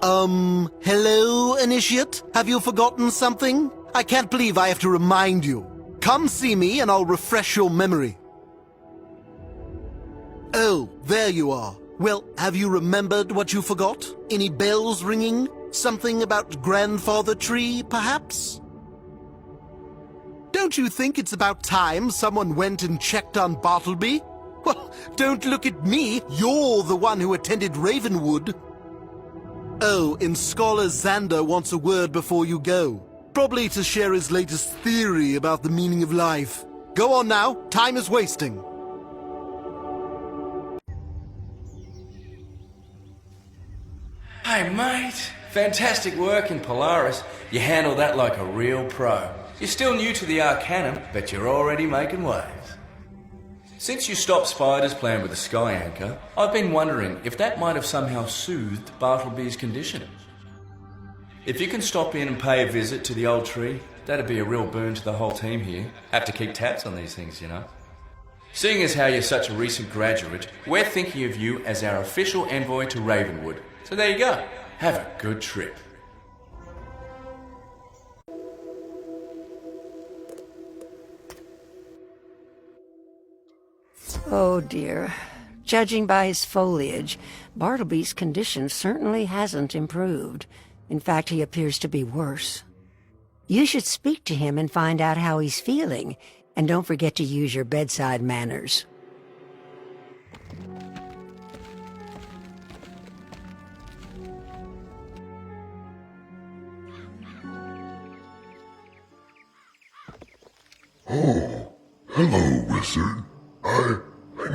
Hello, Initiate? Have you forgotten something? I can't believe I have to remind you. Come see me and I'll refresh your memory. Oh, there you are. Well, have you remembered what you forgot? Any bells ringing? Something about Grandfather Tree, perhaps? Don't you think it's about time someone went and checked on Bartleby? Well, don't look at me. You're the one who attended Ravenwood. Oh, and Scholar Xander wants a word before you go. Probably to share his latest theory about the meaning of life. Go on now. Time is wasting. Hey, mate. Fantastic work in Polaris. You handled that like a real pro. You're still new to the Arcanum, but you're already making waves. Since you stopped Spider's plan with the Sky Anchor, I've been wondering if that might have somehow soothed Bartleby's condition. If you can stop in and pay a visit to the old tree, that'd be a real boon to the whole team here. Have to keep tabs on these things, you know. Seeing as how you're such a recent graduate, we're thinking of you as our official envoy to Ravenwood. So there you go. Have a good trip. Oh dear. Judging by his foliage, Bartleby's condition certainly hasn't improved. In fact, he appears to be worse. You should speak to him and find out how he's feeling, and don't forget to use your bedside manners. Oh, hello, wizard. I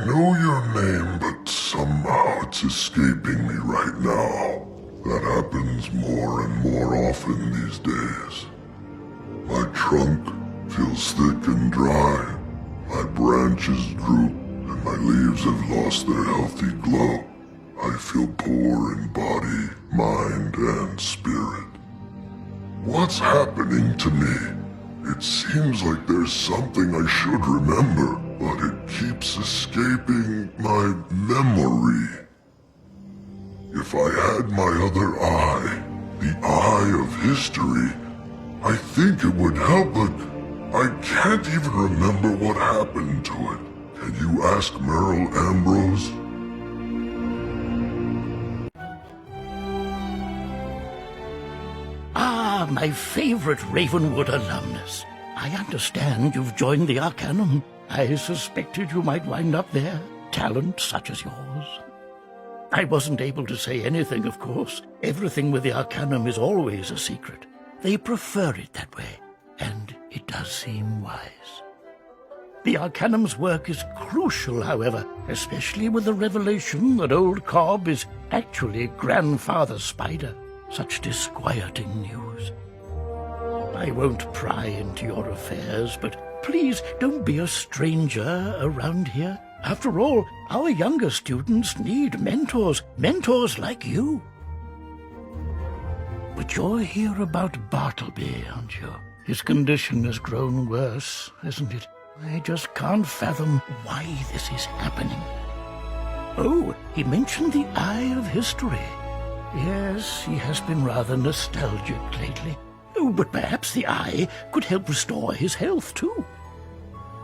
know your name, but somehow it's escaping me right now. That happens more and more often these days. My trunk feels thick and dry, my branches droop, and my leaves have lost their healthy glow. I feel poor in body, mind, and spirit. What's happening to me? It seems like there's something I should remember, but it keeps escaping my memory. If I had my other eye, the eye of history, I think it would help, but I can't even remember what happened to it. Can you ask Merrill Ambrose? Ah, my favorite Ravenwood alumnus. I understand you've joined the Arcanum. I suspected you might wind up there. Talent such as yours. I wasn't able to say anything, of course. Everything with the Arcanum is always a secret. They prefer it that way, and it does seem wise. The Arcanum's work is crucial, however, especially with the revelation that old Cobb is actually Grandfather Spider. Such disquieting news. I won't pry into your affairs, but please don't be a stranger around here. After all, our younger students need mentors like you. But you're here about Bartleby, aren't you? His condition has grown worse, hasn't it? I just can't fathom why this is happening. Oh, he mentioned the Eye of History. Yes, he has been rather nostalgic lately. Oh, but perhaps the eye could help restore his health, too.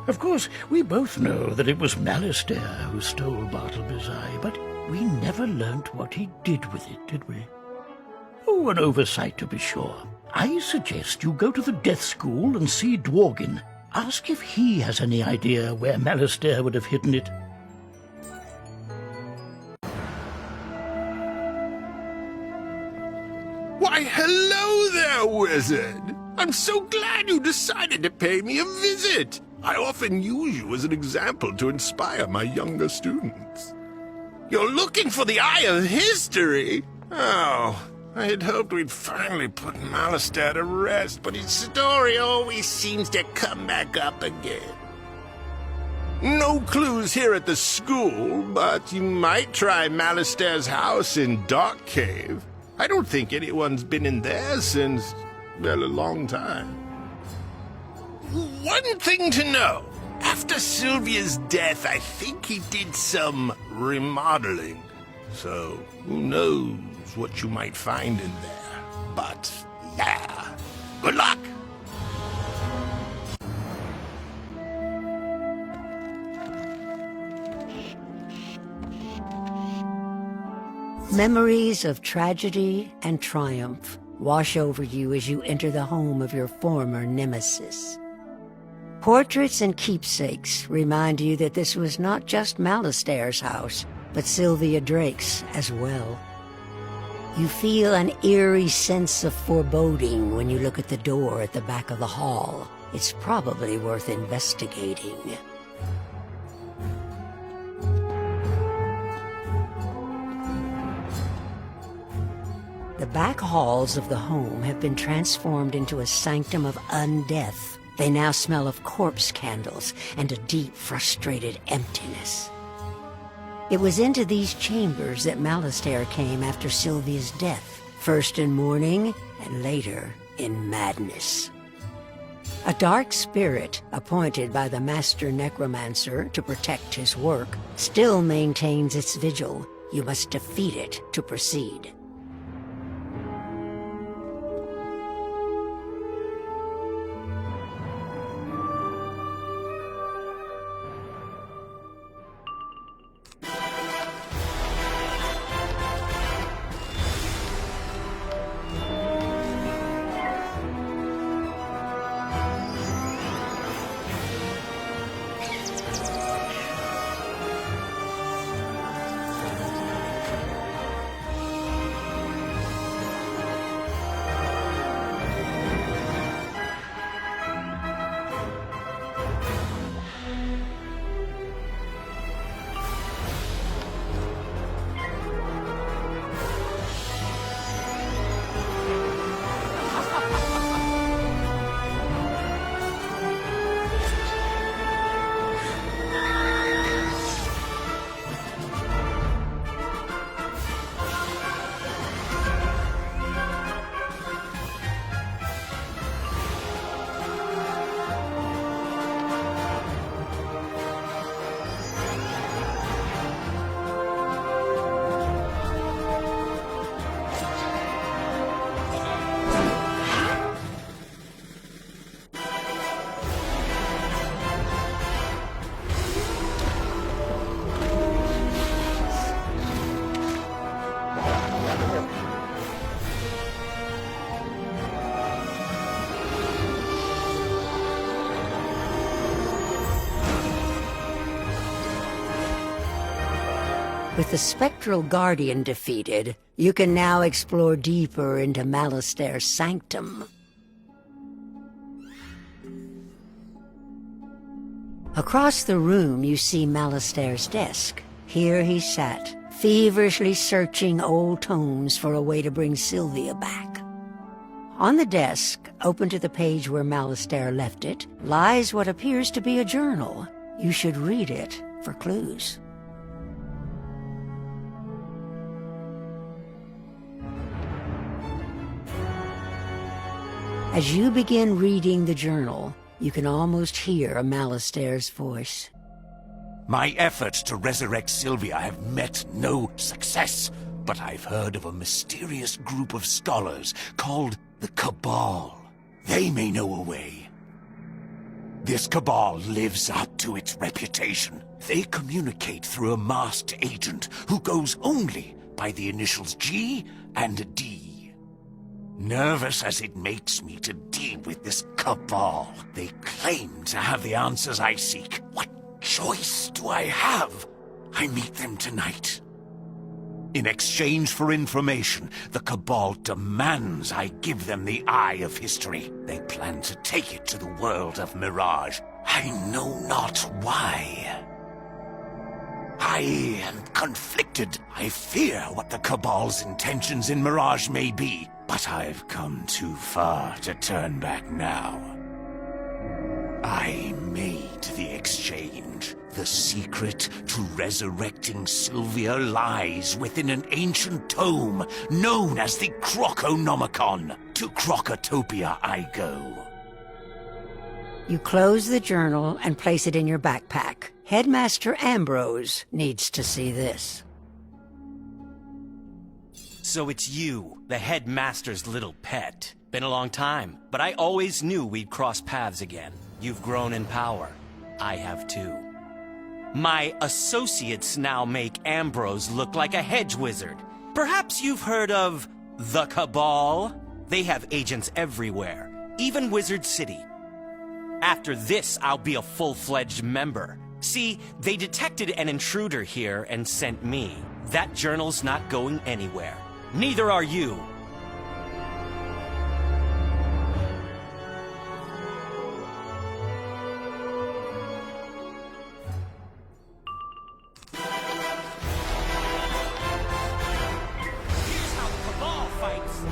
Of course, we both know that it was Malastare who stole Bartleby's eye, but we never learnt what he did with it, did we? Oh, an oversight to be sure. I suggest you go to the Death School and see Dworgin. Ask if he has any idea where Malastare would have hidden it. Why, hello there, wizard! I'm so glad you decided to pay me a visit! I often use you as an example to inspire my younger students. You're looking for the Eye of History? Oh, I had hoped we'd finally put Malastare to rest, but his story always seems to come back up again. No clues here at the school, but you might try Malastare's house in Dark Cave. I don't think anyone's been in there since, well, a long time. One thing to know. After Sylvia's death, I think he did some remodeling. So, who knows knows what you might find in there. But, yeah, good luck! Memories of tragedy and triumph wash over you as you enter the home of your former nemesis. Portraits and keepsakes remind you that this was not just Malastaire's house, but Sylvia Drake's as well. You feel an eerie sense of foreboding when you look at the door at the back of the hall. It's probably worth investigating. The back halls of the home have been transformed into a sanctum of undeath. They now smell of corpse candles and a deep, frustrated emptiness. It was into these chambers that Malastaire came after Sylvia's death, first in mourning and later in madness. A dark spirit, appointed by the master necromancer to protect his work, still maintains its vigil. You must defeat it to proceed. With the Spectral Guardian defeated, you can now explore deeper into Malastaire's sanctum. Across the room, you see Malastaire's desk. Here he sat, feverishly searching old tomes for a way to bring Sylvia back. On the desk, open to the page where Malastaire left it, lies what appears to be a journal. You should read it for clues. As you begin reading the journal, you can almost hear Malastaire's voice. My efforts to resurrect Sylvia have met no success, but I've heard of a mysterious group of scholars called the Cabal. They may know a way. This Cabal lives up to its reputation. They communicate through a masked agent who goes only by the initials G and D. Nervous as it makes me to deal with this Cabal, they claim to have the answers I seek. What choice do I have? I meet them tonight. In exchange for information, the Cabal demands I give them the Eye of History. They plan to take it to the world of Mirage. I know not why. I am conflicted. I fear what the Cabal's intentions in Mirage may be, but I've come too far to turn back now. I made the exchange. The secret to resurrecting Sylvia lies within an ancient tome known as the Croconomicon. To Crocotopia I go. You close the journal and place it in your backpack. Headmaster Ambrose needs to see this. So it's you, the headmaster's little pet. Been a long time, but I always knew we'd cross paths again. You've grown in power. I have too. My associates now make Ambrose look like a hedge wizard. Perhaps you've heard of the Cabal? They have agents everywhere, even Wizard City. After this, I'll be a full-fledged member. See, they detected an intruder here and sent me. That journal's not going anywhere. Neither are you. Here's how the Cabal fights.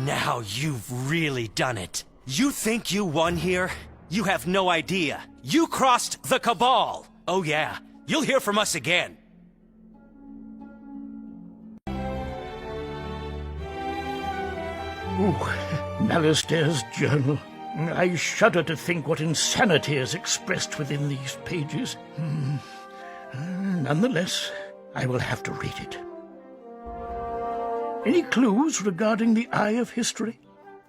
Now you've really done it. You think you won here? You have no idea. You crossed the Cabal. Oh yeah, you'll hear from us again. Ooh, Malister's journal. I shudder to think what insanity is expressed within these pages. Nonetheless, I will have to read it. Any clues regarding the Eye of History?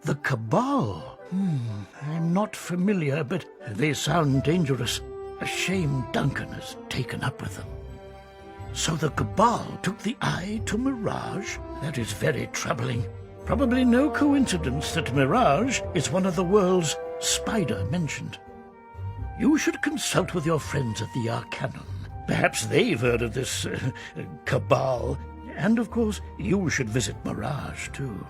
The Cabal? I'm not familiar, but they sound dangerous. A shame Duncan has taken up with them. So the Cabal took the Eye to Mirage? That is very troubling. Probably no coincidence that Mirage is one of the world's spider mentioned. You should consult with your friends at the Arcanum. Perhaps they've heard of this Cabal. And, of course, you should visit Mirage, too.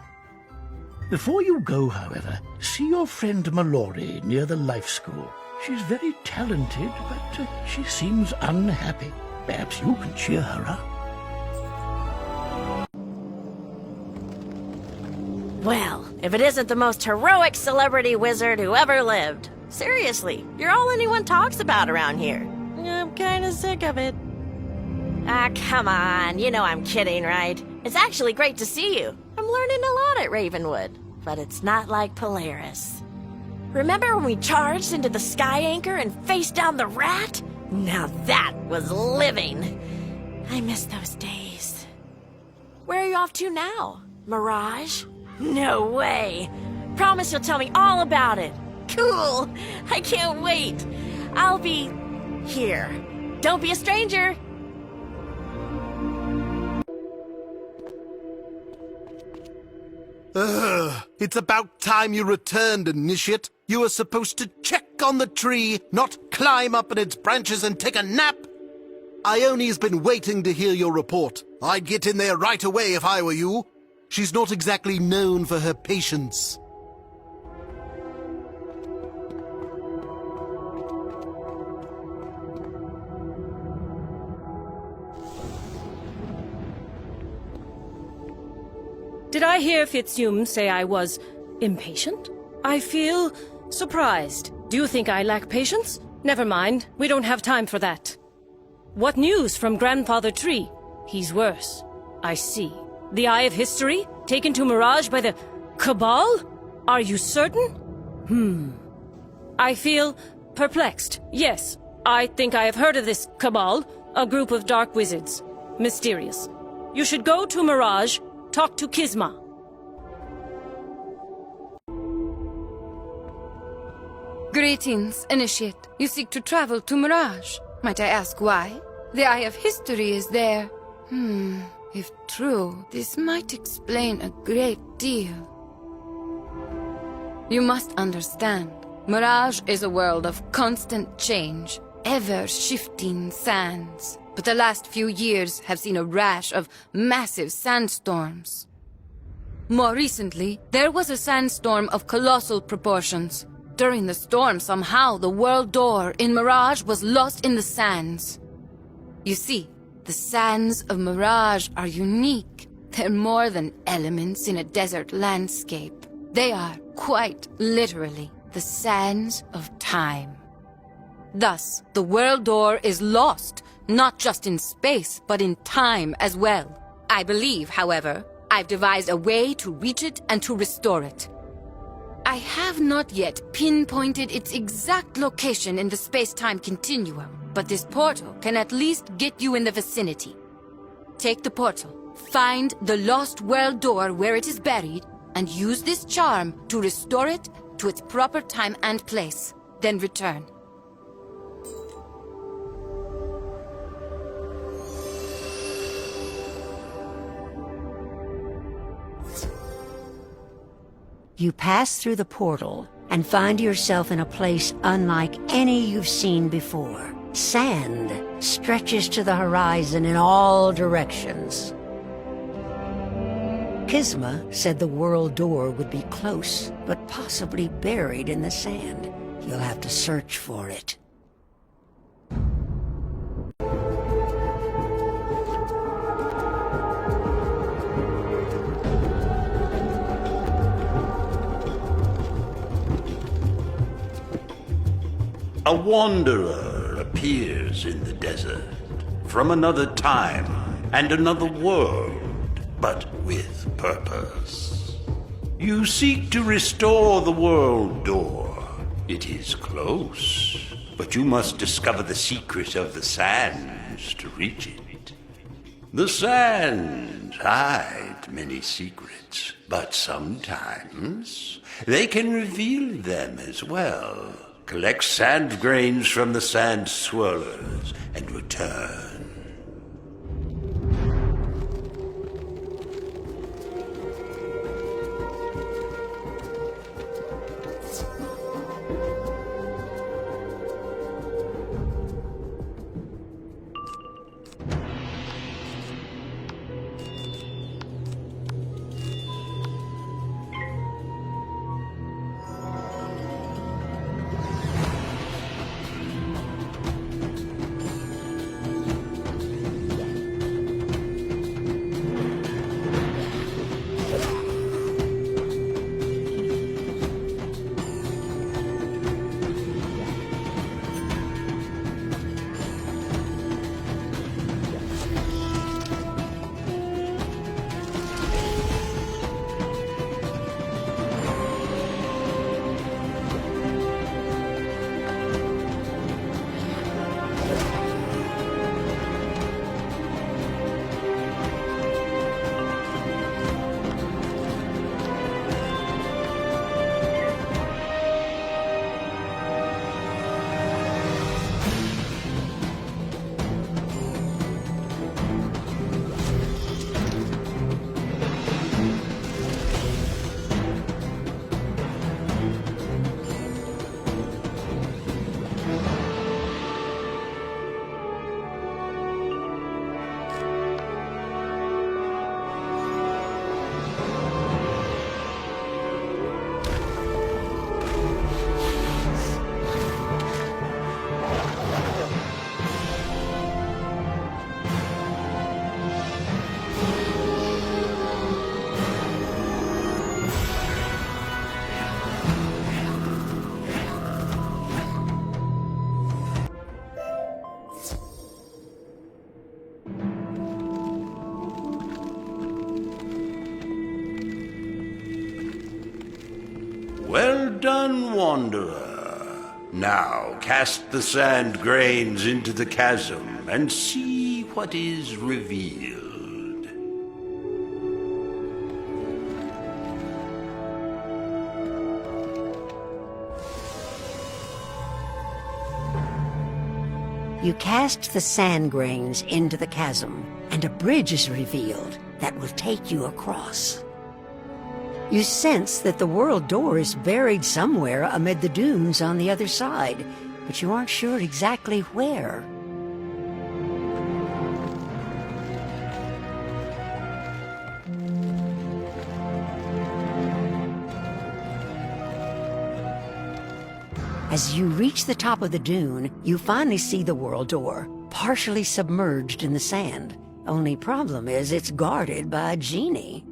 Before you go, however, see your friend Mallory near the Life School. She's very talented, but she seems unhappy. Perhaps you can cheer her up. Well, if it isn't the most heroic celebrity wizard who ever lived. Seriously, you're all anyone talks about around here. I'm kinda sick of it. Ah, come on. You know I'm kidding, right? It's actually great to see you. I'm learning a lot at Ravenwood. But it's not like Polaris. Remember when we charged into the Sky Anchor and faced down the rat? Now that was living. I miss those days. Where are you off to now? Mirage? No way. Promise you'll tell me all about it. Cool. I can't wait. I'll be here. Don't be a stranger. It's about time you returned, Initiate. You are supposed to check on the tree, not climb up in its branches and take a nap. Ione's been waiting to hear your report. I'd get in there right away if I were you. She's not exactly known for her patience. Did I hear Fitzhume say I was impatient? I feel surprised. Do you think I lack patience? Never mind, we don't have time for that. What news from Grandfather Tree? He's worse. I see. The Eye of History? Taken to Mirage by the Cabal? Are you certain? I feel perplexed. Yes, I think I have heard of this Cabal, a group of dark wizards. Mysterious. You should go to Mirage, talk to Kisma. Greetings, Initiate. You seek to travel to Mirage. Might I ask why? The Eye of History is there. If true, this might explain a great deal. You must understand, Mirage is a world of constant change, ever-shifting sands. But the last few years have seen a rash of massive sandstorms. More recently, there was a sandstorm of colossal proportions. During the storm, somehow, the world door in Mirage was lost in the sands. You see, the sands of Mirage are unique. They're more than elements in a desert landscape. They are, quite literally, the sands of time. Thus, the world door is lost, not just in space, but in time as well. I believe, however, I've devised a way to reach it and to restore it. I have not yet pinpointed its exact location in the space-time continuum, but this portal can at least get you in the vicinity. Take the portal, find the lost world door where it is buried, and use this charm to restore it to its proper time and place. Then return. You pass through the portal and find yourself in a place unlike any you've seen before. Sand stretches to the horizon in all directions. Kisma said the world door would be close, but possibly buried in the sand. You'll have to search for it. A wanderer appears in the desert, from another time and another world, but with purpose. You seek to restore the world door. It is close, but you must discover the secret of the sands to reach it. The sands hide many secrets, but sometimes they can reveal them as well. Collect sand grains from the sand swirlers and return. done, Wanderer. Now cast the sand grains into the chasm and see what is revealed. You cast the sand grains into the chasm, and a bridge is revealed that will take you across. You sense that the world door is buried somewhere amid the dunes on the other side, but you aren't sure exactly where. As you reach the top of the dune, you finally see the world door, partially submerged in the sand. Only problem is it's guarded by a genie.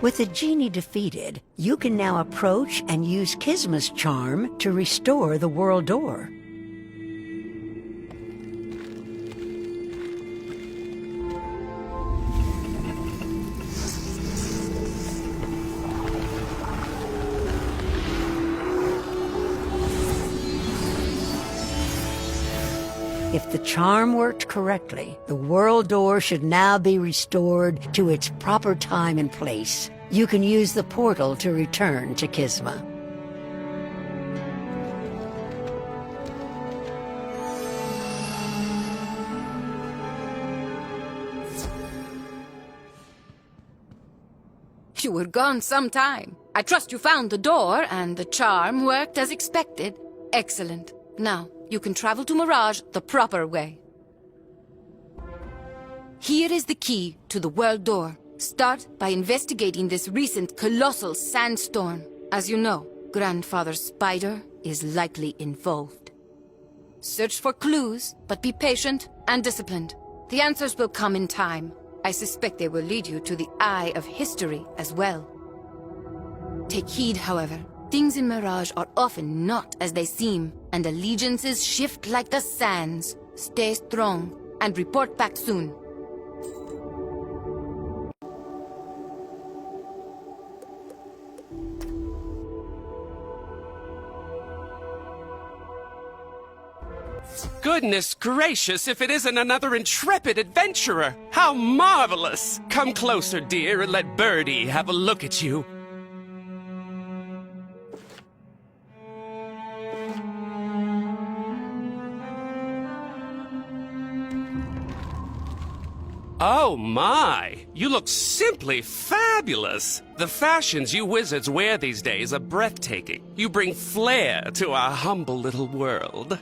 With the genie defeated, you can now approach and use Kisma's charm to restore the world door. If the charm worked correctly, the world door should now be restored to its proper time and place. You can use the portal to return to Kisma. You were gone some time. I trust you found the door, and the charm worked as expected. Excellent. Now, you can travel to Mirage the proper way. Here is the key to the world door. Start by investigating this recent colossal sandstorm. As you know, Grandfather Spider is likely involved. Search for clues, but be patient and disciplined. The answers will come in time. I suspect they will lead you to the Eye of History as well. Take heed, however. Things in Mirage are often not as they seem, and allegiances shift like the sands. Stay strong, and report back soon. Goodness gracious, if it isn't another intrepid adventurer! How marvelous! Come closer, dear, and let Birdie have a look at you. Oh my! You look simply fabulous! The fashions you wizards wear these days are breathtaking. You bring flair to our humble little world.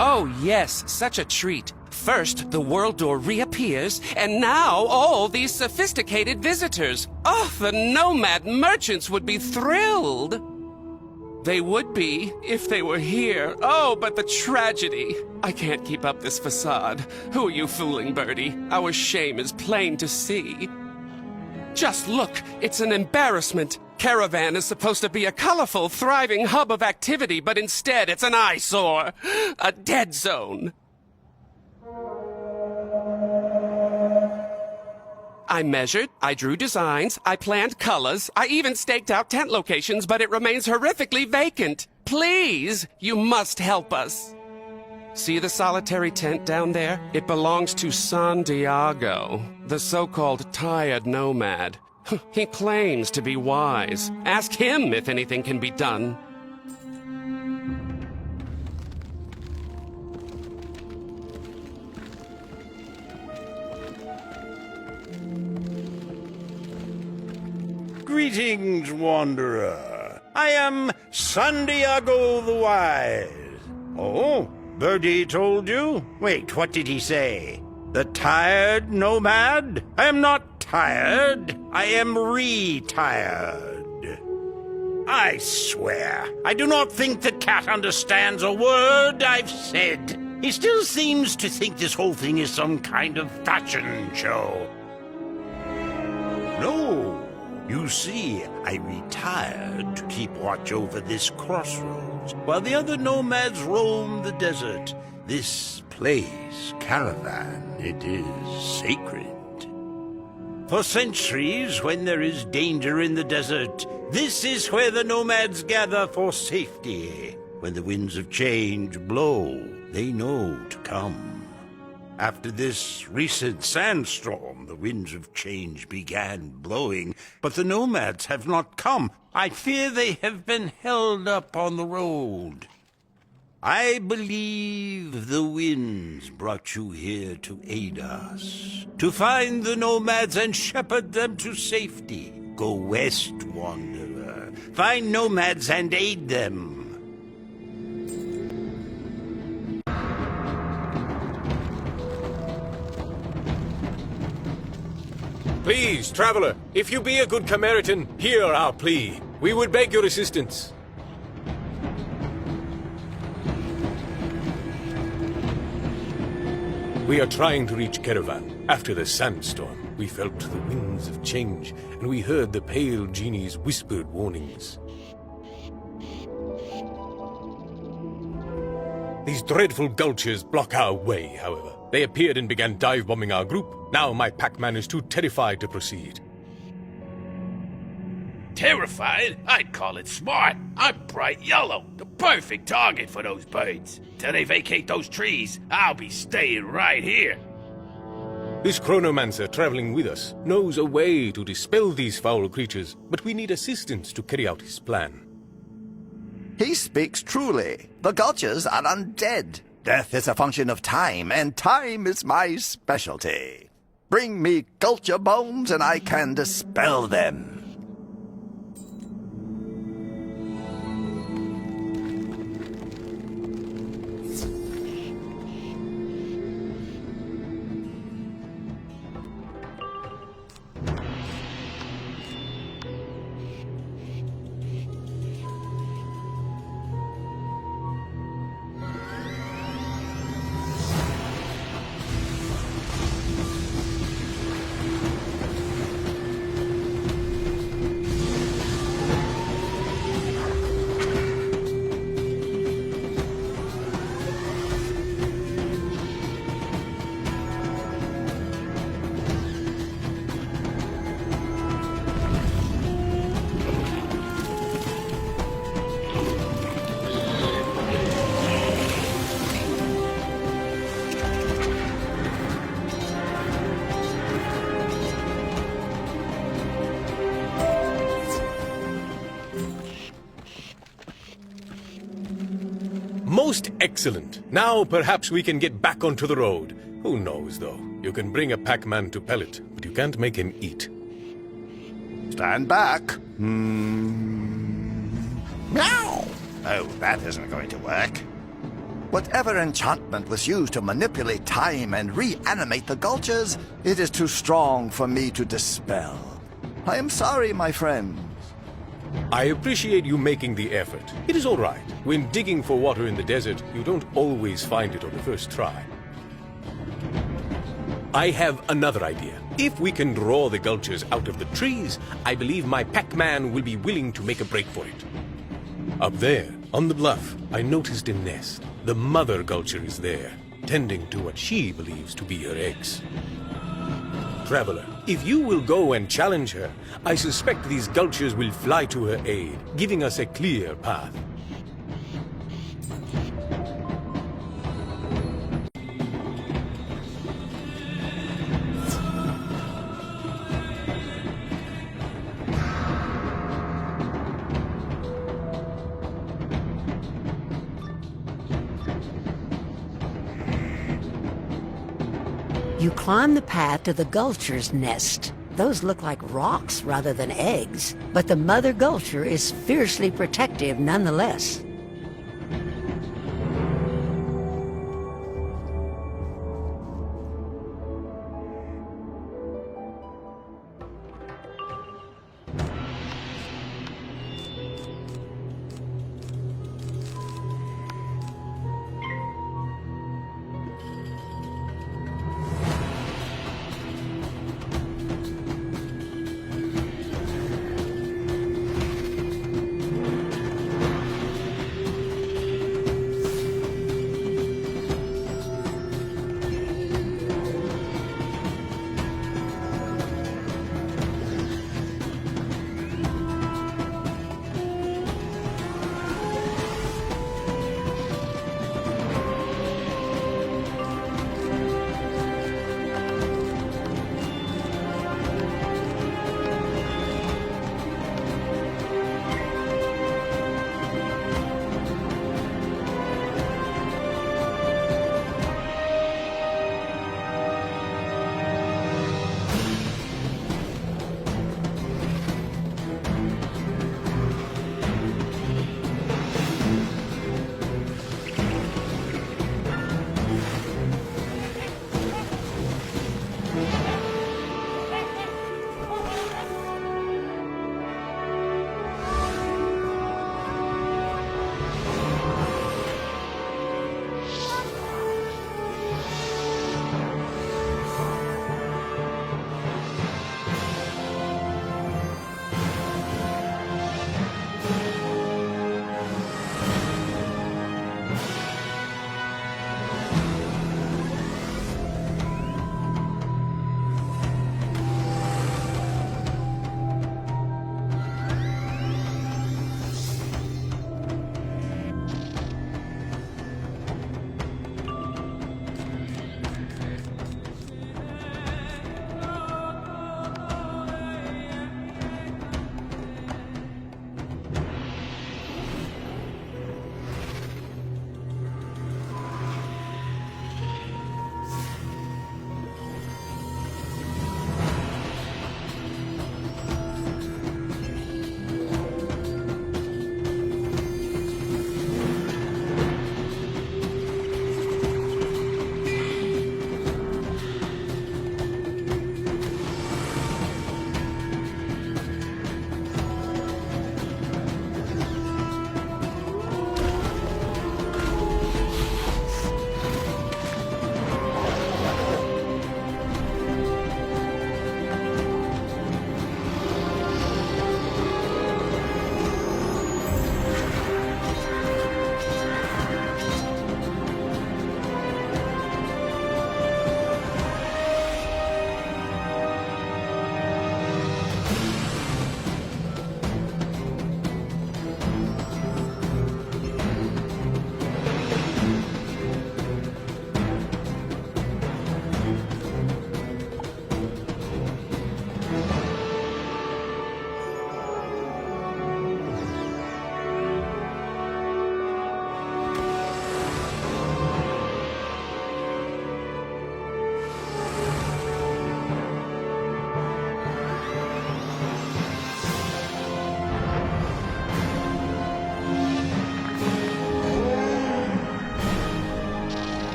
Oh yes, such a treat. First, the world door reappears, and now all these sophisticated visitors. Oh, the nomad merchants would be thrilled. They would be, if they were here. Oh, but the tragedy. I can't keep up this facade. Who are you fooling, Birdie? Our shame is plain to see. Just look, it's an embarrassment. Caravan is supposed to be a colorful, thriving hub of activity, but instead it's an eyesore. A dead zone. I measured, I drew designs, I planned colors, I even staked out tent locations, but it remains horrifically vacant. Please, you must help us. See the solitary tent down there? It belongs to San Diego, the so-called tired nomad. He claims to be wise. Ask him if anything can be done. Greetings, Wanderer. I am San Diego the Wise. Oh, Birdie told you? Wait, what did he say? The tired nomad? I am not tired. I am retired. I swear, I do not think the cat understands a word I've said. He still seems to think this whole thing is some kind of fashion show. No. You see, I retired to keep watch over this crossroads, while the other nomads roam the desert. This place, Caravan, it is sacred. For centuries, when there is danger in the desert, this is where the nomads gather for safety. When the winds of change blow, they know to come. After this recent sandstorm, the winds of change began blowing, but the nomads have not come. I fear they have been held up on the road. I believe the winds brought you here to aid us, to find the nomads and shepherd them to safety. Go west, Wanderer. Find nomads and aid them. Please, traveler, if you be a good Cameritan, hear our plea. We would beg your assistance. We are trying to reach Caravan after the sandstorm. We felt the winds of change, and we heard the pale genie's whispered warnings. These dreadful gulchers block our way, however. They appeared and began dive-bombing our group. Now my Pac-Man is too terrified to proceed. Terrified? I'd call it smart. I'm bright yellow, the perfect target for those birds. Till they vacate those trees, I'll be staying right here. This chronomancer traveling with us knows a way to dispel these foul creatures, but we need assistance to carry out his plan. He speaks truly. The Gulchers are undead. Death is a function of time, and time is my specialty. Bring me Gulcher bones and I can dispel them. Most excellent. Now perhaps we can get back onto the road. Who knows, though? You can bring a Pac-Man to pellet, but you can't make him eat. Stand back. Meow! Oh, that isn't going to work. Whatever enchantment was used to manipulate time and reanimate the Gulchers, it is too strong for me to dispel. I am sorry, my friend. I appreciate you making the effort. It is all right. When digging for water in the desert, you don't always find it on the first try. I have another idea. If we can draw the Gulchers out of the trees, I believe my Pac-Man will be willing to make a break for it. Up there, on the bluff, I noticed a nest. The mother Gulcher is there, tending to what she believes to be her eggs. Traveler, if you will go and challenge her, I suspect these Gulchers will fly to her aid, giving us a clear path. You climb the path to the Gulcher's nest. Those look like rocks rather than eggs, but the mother Gulcher is fiercely protective nonetheless.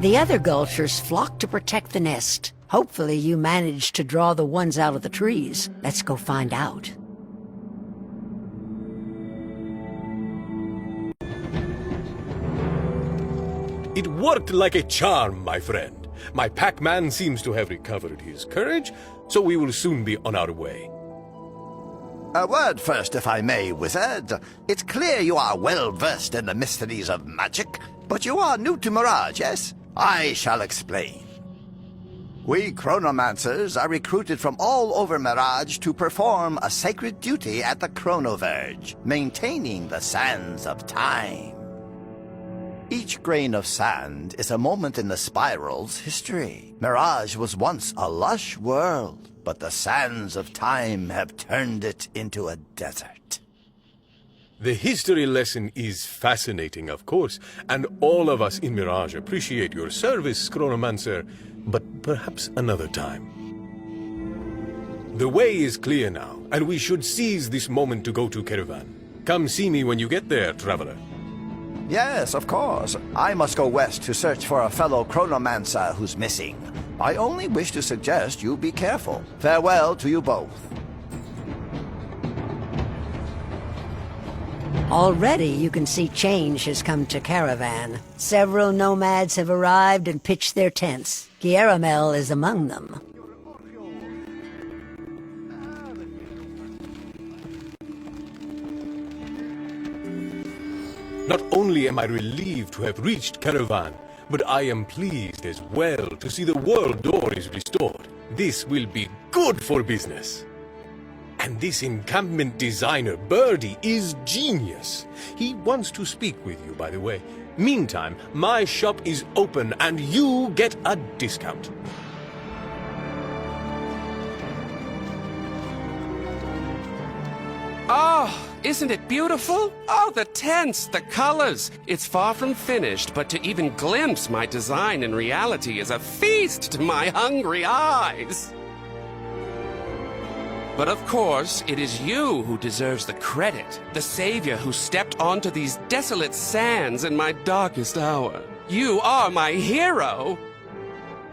The other Gulchers flock to protect the nest. Hopefully you managed to draw the ones out of the trees. Let's go find out. It worked like a charm, my friend. My Pac-Man seems to have recovered his courage, so we will soon be on our way. A word first, if I may, wizard. It's clear you are well versed in the mysteries of magic, but you are new to Mirage, yes? I shall explain. We chronomancers are recruited from all over Mirage to perform a sacred duty at the Chronoverge, maintaining the sands of time. Each grain of sand is a moment in the spiral's history. Mirage was once a lush world, but the sands of time have turned it into a desert. The history lesson is fascinating, of course, and all of us in Mirage appreciate your service, Chronomancer, but perhaps another time. The way is clear now, and we should seize this moment to go to Caravan. Come see me when you get there, traveler. Yes, of course. I must go west to search for a fellow chronomancer who's missing. I only wish to suggest you be careful. Farewell to you both. Already you can see change has come to Caravan. Several nomads have arrived and pitched their tents. Guillermel is among them. Not only am I relieved to have reached Caravan, but I am pleased as well to see the world door is restored. This will be good for business. And this encampment designer, Birdie, is genius. He wants to speak with you, by the way. Meantime, my shop is open and you get a discount. Oh, isn't it beautiful? Oh, the tents, the colors. It's far from finished, but to even glimpse my design in reality is a feast to my hungry eyes. But of course, it is you who deserves the credit. The savior who stepped onto these desolate sands in my darkest hour. You are my hero!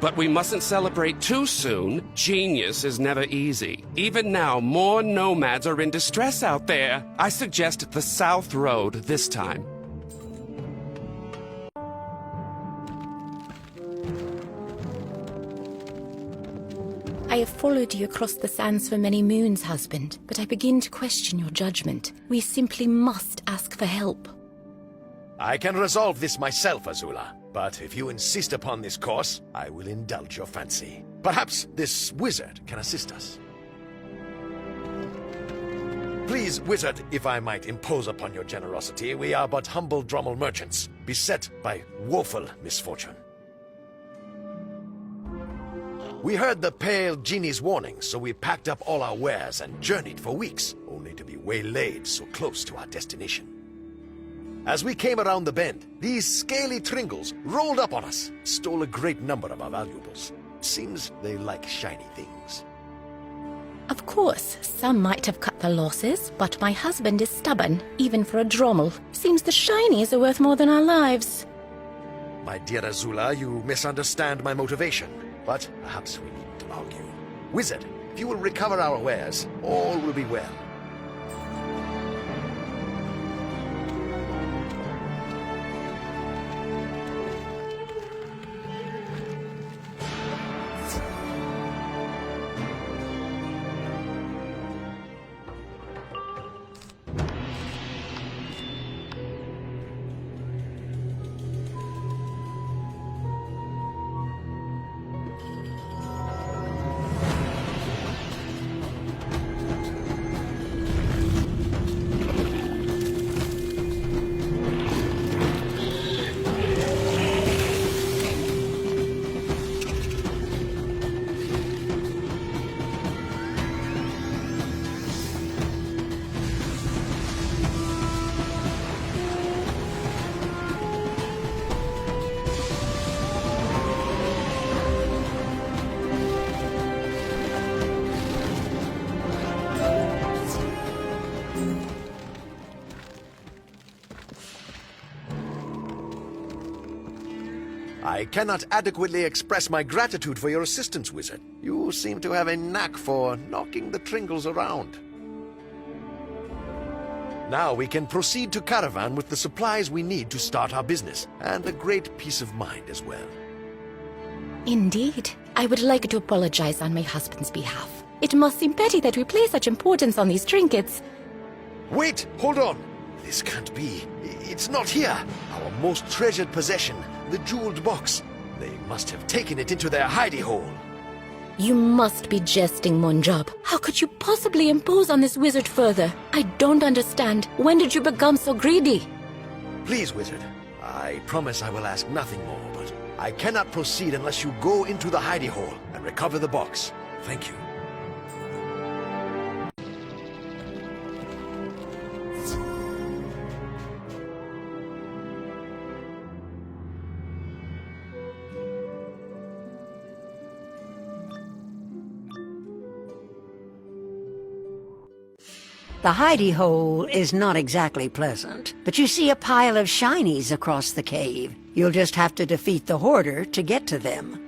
But we mustn't celebrate too soon. Genius is never easy. Even now, more nomads are in distress out there. I suggest the South Road this time. I have followed you across the sands for many moons, husband, but I begin to question your judgment. We simply must ask for help. I can resolve this myself, Azula. But if you insist upon this course, I will indulge your fancy. Perhaps this wizard can assist us. Please, wizard, if I might impose upon your generosity, we are but humble Drommel merchants, beset by woeful misfortune. We heard the pale genie's warning, so we packed up all our wares and journeyed for weeks, only to be waylaid so close to our destination. As we came around the bend, these scaly Tringles rolled up on us, stole a great number of our valuables. Seems they like shiny things. Of course, some might have cut their losses, but my husband is stubborn, even for a Drommel. Seems the shinies are worth more than our lives. My dear Azula, you misunderstand my motivation, but perhaps we needn't argue. Wizard, if you will recover our wares, all will be well. I cannot adequately express my gratitude for your assistance, wizard. You seem to have a knack for knocking the Tringles around. Now we can proceed to Caravan with the supplies we need to start our business, and a great peace of mind as well. Indeed. I would like to apologize on my husband's behalf. It must seem petty that we place such importance on these trinkets. Wait! Hold on! This can't be. It's not here! Our most treasured possession, the jeweled box. They must have taken it into their hidey hole. You must be jesting, Monjob. How could you possibly impose on this wizard further? I don't understand. When did you become so greedy? Please, wizard. I promise I will ask nothing more, but I cannot proceed unless you go into the hidey hole and recover the box. Thank you. The hidey hole is not exactly pleasant, but you see a pile of shinies across the cave. You'll just have to defeat the hoarder to get to them.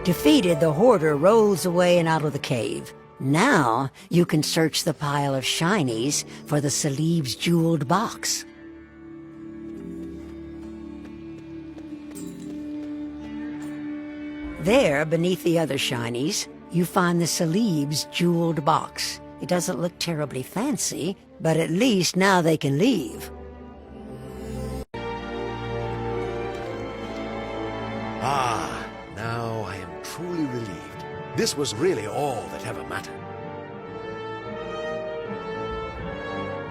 Defeated, the hoarder rolls away and out of the cave. Now, you can search the pile of shinies for the Salib's jeweled box. There, beneath the other shinies, you find the Salib's jeweled box. It doesn't look terribly fancy, but at least now they can leave. Ah, now I am truly relieved. This was really all that ever mattered.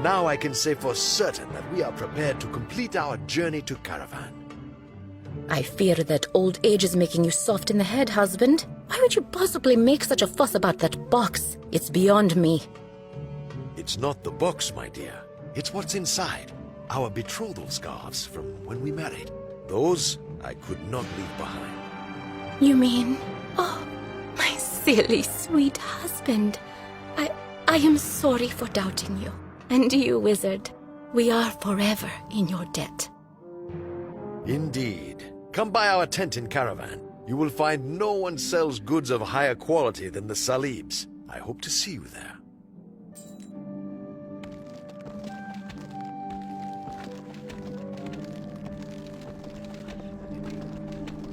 Now I can say for certain that we are prepared to complete our journey to Caravan. I fear that old age is making you soft in the head, husband. Why would you possibly make such a fuss about that box? It's beyond me. It's not the box, my dear. It's what's inside. Our betrothal scarves from when we married. Those I could not leave behind. You mean... Oh, my silly, sweet husband. I am sorry for doubting you. And you, wizard. We are forever in your debt. Indeed. Come by our tent in Caravan. You will find no one sells goods of higher quality than the Salibs. I hope to see you there.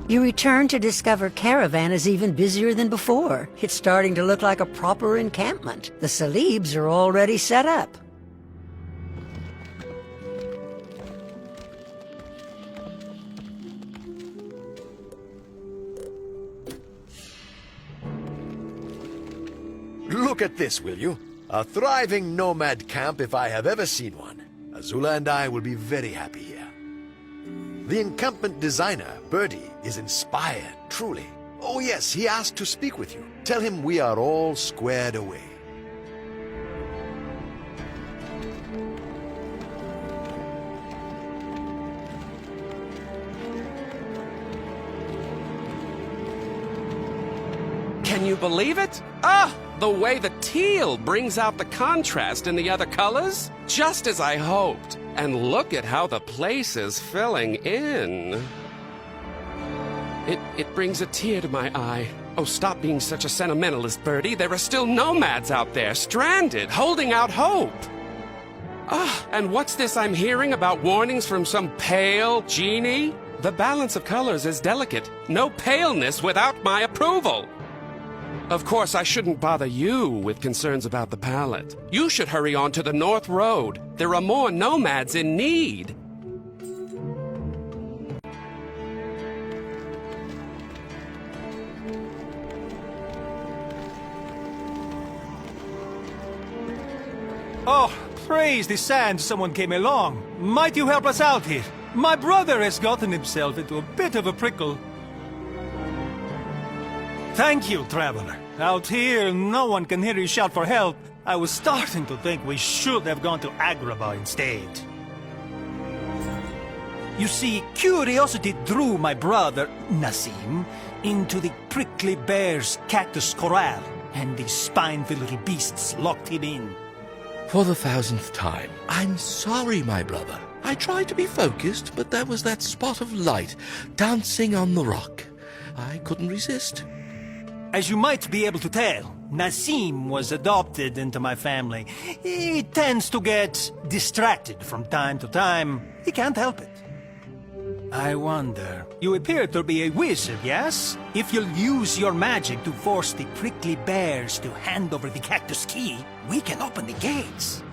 You return to discover Caravan is even busier than before. It's starting to look like a proper encampment. The Salibs are already set up. Look at this, will you? A thriving nomad camp if I have ever seen one. Azula and I will be very happy here. The encampment designer, Birdie, is inspired, truly. Oh yes, he asked to speak with you. Tell him we are all squared away. Can you believe it? Ah, the way the teal brings out the contrast in the other colors. Just as I hoped. And look at how the place is filling in. It brings a tear to my eye. Oh, stop being such a sentimentalist, Birdie. There are still nomads out there, stranded, holding out hope. Ah, and what's this I'm hearing about warnings from some pale genie? The balance of colors is delicate. No paleness without my approval. Of course, I shouldn't bother you with concerns about the palette. You should hurry on to the North Road. There are more nomads in need. Oh, praise the sands someone came along. Might you help us out here? My brother has gotten himself into a bit of a prickle. Thank you, traveler. Out here, no one can hear you shout for help. I was starting to think we should have gone to Agrabah instead. You see, curiosity drew my brother, Nassim, into the prickly bear's cactus corral, and the spine-filled little beasts locked him in. For the 1000th time, I'm sorry, my brother. I tried to be focused, but there was that spot of light dancing on the rock. I couldn't resist. As you might be able to tell, Nassim was adopted into my family. He tends to get distracted from time to time. He can't help it. I wonder, you appear to be a wizard, yes? If you'll use your magic to force the prickly bears to hand over the cactus key, we can open the gates.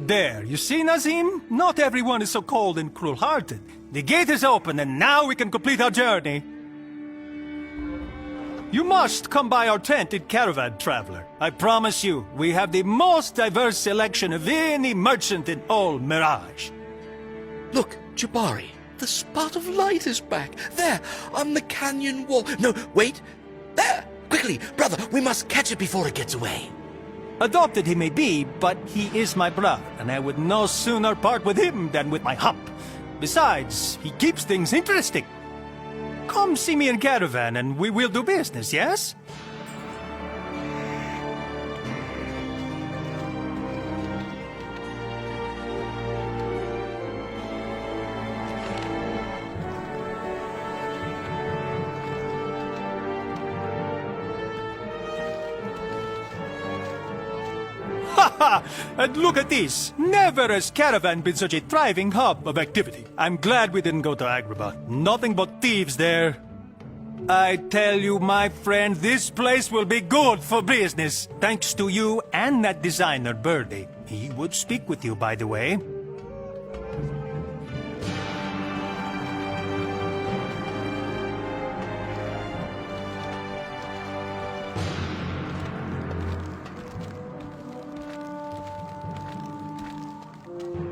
There, you see, Nazim? Not everyone is so cold and cruel-hearted. The gate is open, and now we can complete our journey. You must come by our tent in Caravan, traveler. I promise you, we have the most diverse selection of any merchant in all Mirage. Look, Jabari, the spot of light is back. There, on the canyon wall. No, wait. There! Quickly, brother, we must catch it before it gets away. Adopted he may be, but he is my brother, and I would no sooner part with him than with my hump. Besides, he keeps things interesting. Come see me in Caravan, and we will do business, yes? And look at this! Never has Caravan been such a thriving hub of activity. I'm glad we didn't go to Agrabah. Nothing but thieves there. I tell you, my friend, this place will be good for business. Thanks to you and that designer, Birdie. He would speak with you, by the way.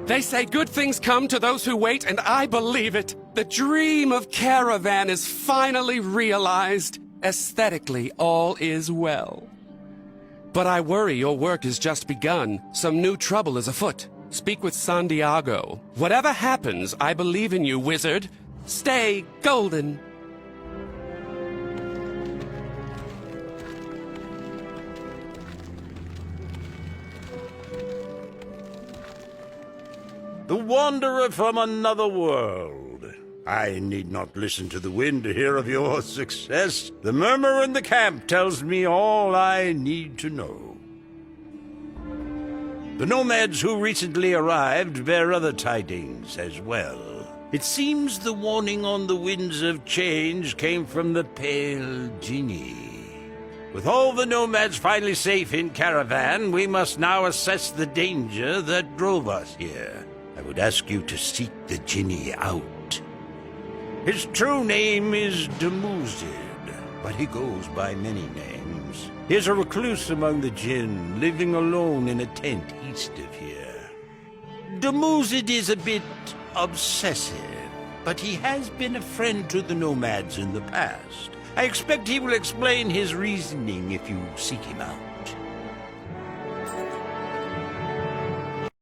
They say good things come to those who wait, and I believe it. The dream of Caravan is finally realized. Aesthetically, all is well. But I worry your work has just begun. Some new trouble is afoot. Speak with Santiago. Whatever happens, I believe in you, wizard. Stay golden. The wanderer from another world. I need not listen to the wind to hear of your success. The murmur in the camp tells me all I need to know. The nomads who recently arrived bear other tidings as well. It seems the warning on the winds of change came from the pale genie. With all the nomads finally safe in Caravan, we must now assess the danger that drove us here. I would ask you to seek the genie out. His true name is Demuzid, but he goes by many names. He is a recluse among the jinn, living alone in a tent east of here. Demuzid is a bit obsessive, but he has been a friend to the nomads in the past. I expect he will explain his reasoning if you seek him out.